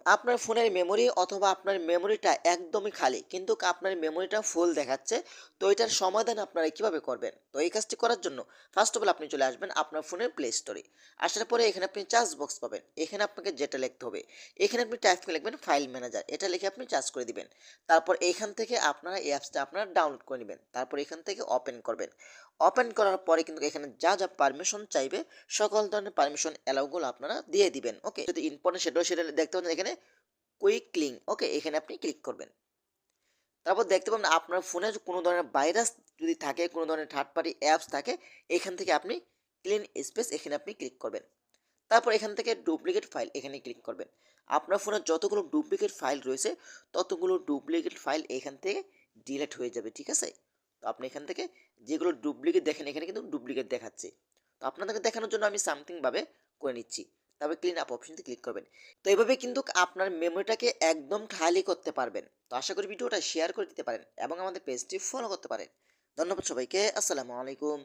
আপনার ফোনের মেমোরি অথবা আপনার মেমোরিটা একদমই খালি কিন্তু আপনার মেমোরিটা ফুল দেখাচ্ছে। তো এটার সমাধান আপনারা কিভাবে করবেন? তো এই কাজটি করার জন্য ফার্স্ট অফ অল আপনি চলে আসবেন আপনার ফোনের প্লে স্টোরে। আসার পরে এখানে আপনি চার্জ বক্স পাবেন। এখানে আপনাকে যেটা লিখতে হবে, এখানে আপনি টাইপ করে লিখবেন ফাইল ম্যানেজার। এটা লিখে আপনি চার্জ করে দিবেন। তারপর এখান থেকে আপনারা এই অ্যাপসটা আপনারা ডাউনলোড করে নেবেন। তারপর এখান থেকে ওপেন করবেন। ওপেন করার পরে কিন্তু এখানে যা পারমিশন চাইবে সকল ধরনের পারমিশন অ্যালাউগুলো আপনারা দিয়ে দিবেন। ওকে? যদি ইম্পর্টেন্ট সেটা দেখতে পাচ্ছেন এখানে কুইক লিঙ্ক। ওকে? এখানে আপনি ক্লিক করবেন। তারপর দেখতে পাবেন আপনার ফোনে কোনো ধরনের ভাইরাস যদি থাকে, কোনো ধরনের থার্ড পার্টি অ্যাপস থাকে, এখান থেকে আপনি ক্লিন স্পেস এখানে আপনি ক্লিক করবেন। তারপর এখান থেকে ডুপ্লিকেট ফাইল এখানে ক্লিক করবেন। আপনার ফোনে যতগুলো ডুপ্লিকেট ফাইল রয়েছে, ততগুলো ডুপ্লিকেট ফাইল এখান থেকে ডিলিট হয়ে যাবে। ঠিক আছে? তো আপনি এখান থেকে যেগুলো ডুপ্লিকেট দেখেন, এখানে কিন্তু ডুপ্লিকেট দেখাচ্ছে। তো আপনাদেরকে দেখানোর জন্য আমি সামথিং ভাবে করে নিচ্ছি। তারপর ক্লিন আপ অপশনটি ক্লিক করবেন। তো এভাবে কিন্তু আপনার মেমোরিটাকে একদম খালি করতে পারবেন। তো আশা করি ভিডিওটা শেয়ার করে দিতে পারেন এবং আমাদের পেজটি ফলো করতে পারেন। ধন্যবাদ সবাইকে। আসসালামু আলাইকুম।